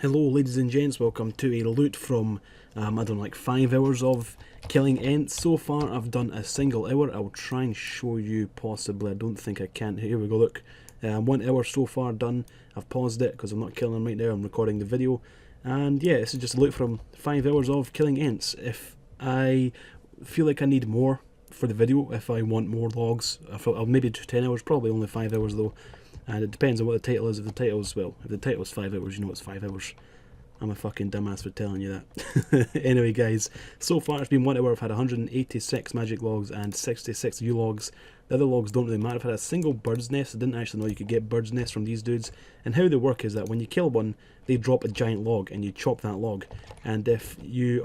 Hello ladies and gents, welcome to a loot from, I don't know, like 5 hours of killing Ents. So far I've done a single hour. I'll try and show you possibly, I don't think I can. Here we go, look. 1 hour so far done. I've paused it because I'm not killing them right now, I'm recording the video. And yeah, this is just a loot from 5 hours of killing Ents. If I feel like I need more for the video, if I want more logs, I'll maybe do 10 hours, probably only 5 hours though. And it depends on what the title is. If the title's, well, if the title is 5 hours, you know it's 5 hours. I'm a fucking dumbass for telling you that. Anyway guys, so far it's been 1 hour. I've had 186 magic logs and 66 U logs. The other logs don't really matter. I've had a single bird's nest. I didn't actually know you could get bird's nests from these dudes. And how they work is that when you kill one, they drop a giant log and you chop that log. And if you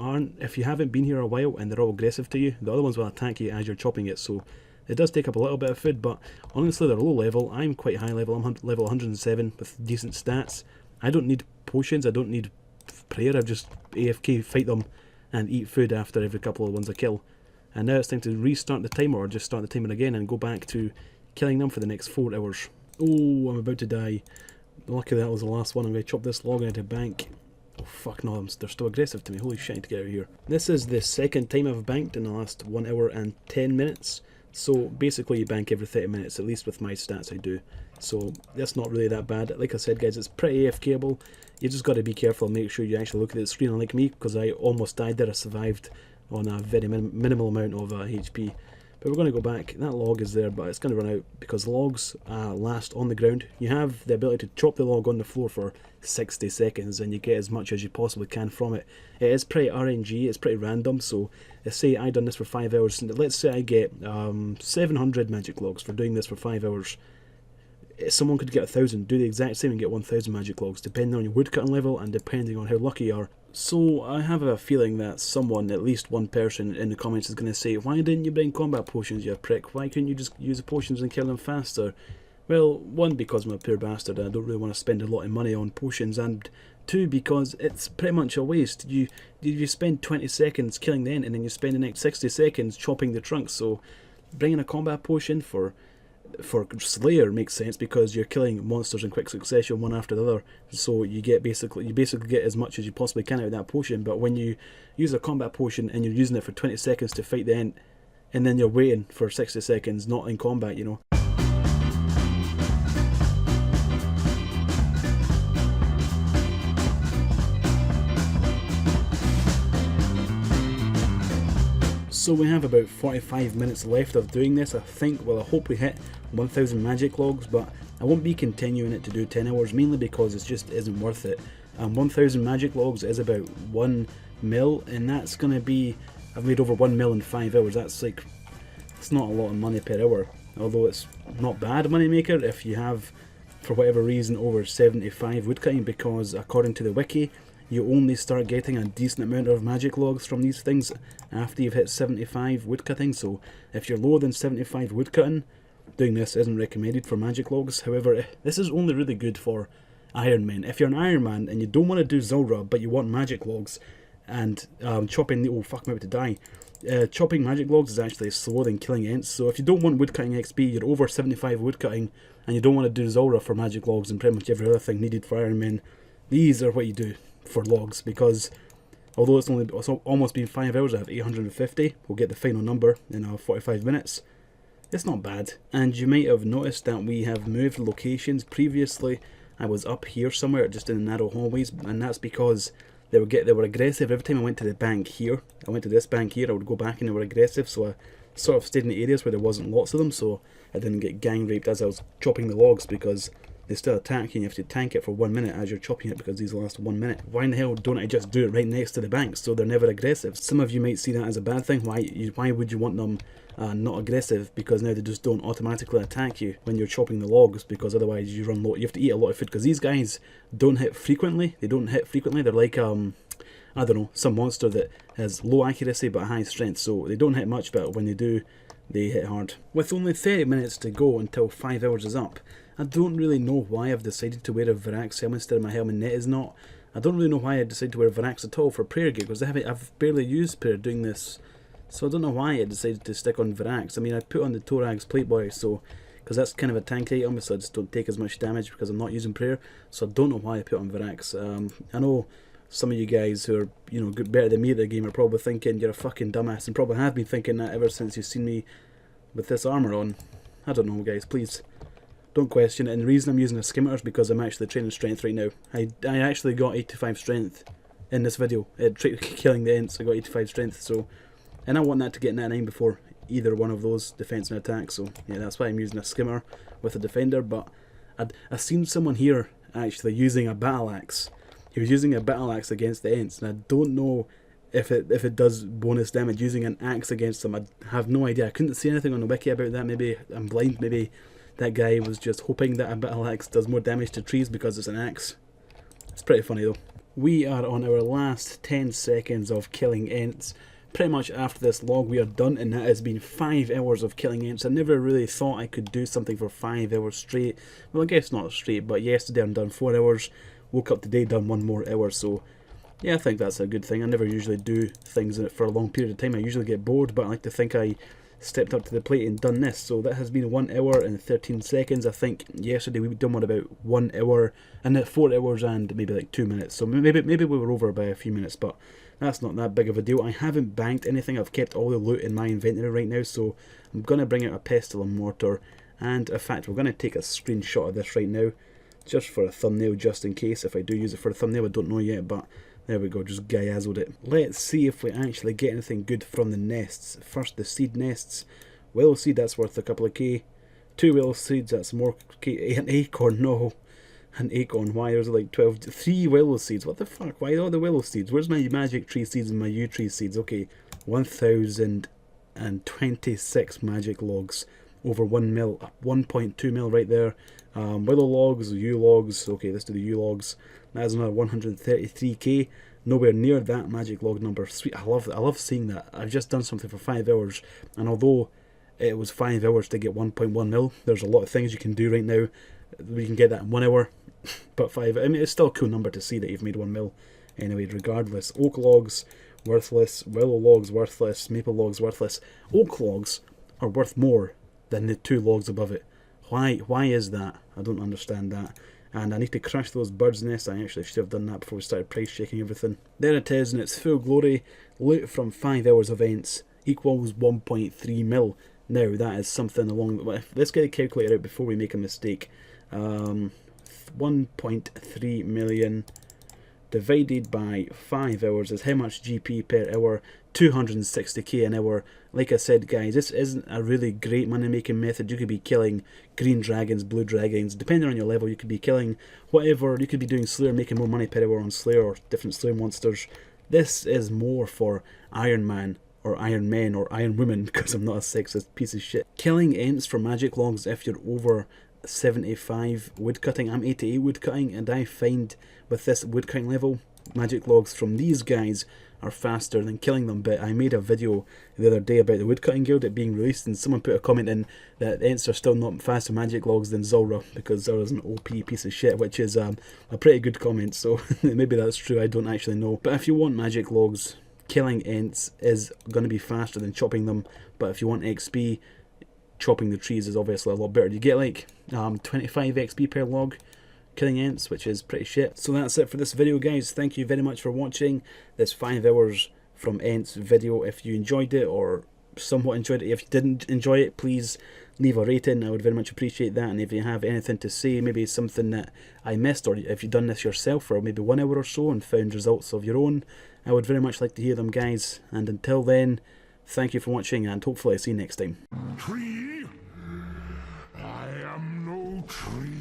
haven't been here a while and they're all aggressive to you, the other ones will attack you as you're chopping it. So it does take up a little bit of food, but honestly they're low level. I'm quite high level. I'm level 107 with decent stats. I don't need potions. I don't need prayer. I just AFK fight them and eat food after every couple of ones I kill. And now it's time to restart the timer, or just start the timer again and go back to killing them for the next 4 hours. Oh, I'm about to die. Luckily that was the last one. I'm going to chop this log into a bank. Oh fuck no, they're still aggressive to me. Holy shit, I need to get out of here. This is the second time I've banked in the last 1 hour and 10 minutes. So basically you bank every 30 minutes, at least with my stats I do. So that's not really that bad. Like I said guys, it's pretty AFKable. You just got to be careful and make sure you actually look at the screen, unlike me, because I almost died there. I survived on a very minimal amount of HP. But we're going to go back. That log is there, but it's going to run out because logs last on the ground. You have the ability to chop the log on the floor for 60 seconds and you get as much as you possibly can from it. It is pretty RNG, it's pretty random, so let's say I done this for 5 hours, and let's say I get 700 magic logs for doing this for 5 hours. Someone could get 1,000, do the exact same and get 1,000 magic logs, depending on your woodcutting level and depending on how lucky you are. So I have a feeling that someone, at least one person in the comments, is going to say, why didn't you bring combat potions, you prick? Why couldn't you just use the potions and kill them faster? Well, one, because I'm a poor bastard and I don't really want to spend a lot of money on potions, and two, because it's pretty much a waste. You spend 20 seconds killing the Ent and then you spend the next 60 seconds chopping the trunks, so bringing a combat potion for Slayer makes sense because you're killing monsters in quick succession one after the other, so you basically get as much as you possibly can out of that potion. But when you use a combat potion and you're using it for 20 seconds to fight the Ent, and then you're waiting for 60 seconds not in combat, you know. So we have about 45 minutes left of doing this. I think, well, I hope we hit 1,000 magic logs, but I won't be continuing it to do 10 hours, mainly because it just isn't worth it. 1,000 magic logs is about 1 mil, and that's going to be, I've made over 1 mil in 5 hours. That's like, it's not a lot of money per hour, although it's not bad money maker if you have, for whatever reason, over 75 woodcutting, because according to the wiki, you only start getting a decent amount of magic logs from these things after you've hit 75 woodcutting. So if you're lower than 75 woodcutting, doing this isn't recommended for magic logs. However, this is only really good for ironmen. If you're an ironman and you don't want to do Zulrah but you want magic logs, and chopping, oh fuck, I'm about to die. Chopping magic logs is actually slower than killing Ents. So if you don't want woodcutting XP, you're over 75 woodcutting, and you don't want to do Zulrah for magic logs and pretty much every other thing needed for ironmen, these are what you do for logs, because although it's almost been 5 hours, I have 850. We'll get the final number in 45 minutes. It's not bad. And you might have noticed that we have moved locations. Previously I was up here somewhere just in the narrow hallways, and that's because they were aggressive. Every time I went to the bank here, I went to this bank here, I would go back and they were aggressive, so I sort of stayed in the areas where there wasn't lots of them, so I didn't get gang raped as I was chopping the logs, because they still attack you and you have to tank it for 1 minute as you're chopping it, because these last 1 minute. Why in the hell don't I just do it right next to the bank so they're never aggressive? Some of you might see that as a bad thing. Why would you want them not aggressive? Because now they just don't automatically attack you when you're chopping the logs, because otherwise you run low. You have to eat a lot of food, because these guys don't hit frequently. They don't hit frequently. They're like I don't know, some monster that has low accuracy but high strength, so they don't hit much, but when they do, they hit hard. With only 30 minutes to go until 5 hours is up, I don't really know why I've decided to wear a Varax helmet instead of my helmet net is not. I don't really know why I decided to wear Varax at all for prayer gear, because I've barely used prayer doing this, so I don't know why I decided to stick on Varax. I mean, I put on the Torax plate boy, so because that's kind of a tank item, so I just don't take as much damage because I'm not using prayer. So I don't know why I put on Virax. I know some of you guys who are, you know, better than me at the game are probably thinking you're a fucking dumbass, and probably have been thinking that ever since you've seen me with this armour on. I don't know, guys, please don't question it. And the reason I'm using a skimmer is because I'm actually training strength right now. I actually got 85 strength in this video. Killing the Ents, I got 85 strength, so, and I want that to get 99 before either one of those, defense and attack. So yeah, that's why I'm using a skimmer with a defender. But I've seen someone here actually using a battle axe. He was using a battle axe against the Ents, and I don't know if it does bonus damage using an axe against them. I have no idea. I couldn't see anything on the wiki about that. Maybe I'm blind. Maybe that guy was just hoping that a battle axe does more damage to trees because it's an axe. It's pretty funny though. We are on our last 10 seconds of killing Ents. Pretty much after this log we are done, and that has been 5 hours of killing Ents. I never really thought I could do something for 5 hours straight. Well, I guess not straight, but yesterday I'm done 4 hours. Woke up today, done 1 more hour, so yeah, I think that's a good thing. I never usually do things for a long period of time. I usually get bored, but I like to think I stepped up to the plate and done this. So that has been 1 hour and 13 seconds. I think yesterday we done one about 1 hour, and at 4 hours and maybe like 2 minutes. So maybe we were over by a few minutes, but that's not that big of a deal. I haven't banked anything. I've kept all the loot in my inventory right now, so I'm going to bring out a pestle and mortar. And in fact, we're going to take a screenshot of this right now, just for a thumbnail, just in case. If I do use it for a thumbnail, I don't know yet, but there we go, just guy-azzled it. Let's see if we actually get anything good from the nests. First, the seed nests. Willow seed, that's worth a couple of K. 2 willow seeds, that's more K. An acorn, no. An acorn, why there's like 12, 3 willow seeds, what the fuck, why all the willow seeds? Where's my magic tree seeds and my yew tree seeds? Okay, 1026 magic logs, over 1 mil, 1.2 mil right there. Willow logs, yew logs, okay, let's do the yew logs. That's another 133k, nowhere near that magic log number. Sweet, I love seeing that. I've just done something for 5 hours, and although it was 5 hours to get 1.1 mil, there's a lot of things you can do right now. We can get that in 1 hour, but 5, I mean, it's still a cool number to see that you've made 1 mil. Anyway, regardless, oak logs, worthless, willow logs, worthless, maple logs, worthless. Oak logs are worth more than the 2 logs above it. Why is that? I don't understand that. And I need to crush those birds' nests. I actually should have done that before we started price checking everything. There it is in its full glory. Loot from 5 hours of Ents equals 1.3 mil. Now that is something along the... Let's get a calculator out before we make a mistake. 1.3 million divided by 5 hours is how much GP per hour? 260k an hour. Like I said, guys, this isn't a really great money making method. You could be killing green dragons, blue dragons, depending on your level. You could be killing whatever. You could be doing Slayer, making more money per hour on Slayer or different Slayer monsters. This is more for Iron Man or Iron Men or Iron Women, because I'm not a sexist piece of shit. Killing Ents for magic logs if you're over 75 woodcutting. I'm 88 woodcutting, and I find with this woodcutting level, magic logs from these guys are faster than killing them. But I made a video the other day about the woodcutting guild, it being released, and someone put a comment in that Ents are still not faster magic logs than Zulrah, because Zulrah's an OP piece of shit, which is a pretty good comment, so maybe that's true, I don't actually know. But if you want magic logs, killing Ents is going to be faster than chopping them. But if you want XP, chopping the trees is obviously a lot better. You get like 25 XP per log killing Ents, which is pretty shit. So that's it for this video, guys. Thank you very much for watching this 5 hours from Ents video. If you enjoyed it or somewhat enjoyed it, if you didn't enjoy it, please leave a rating. I would very much appreciate that. And if you have anything to say, maybe something that I missed, or if you've done this yourself for maybe 1 hour or so and found results of your own, I would very much like to hear them, guys. And until then, thank you for watching, and hopefully I see you next time. Tree? I am no tree.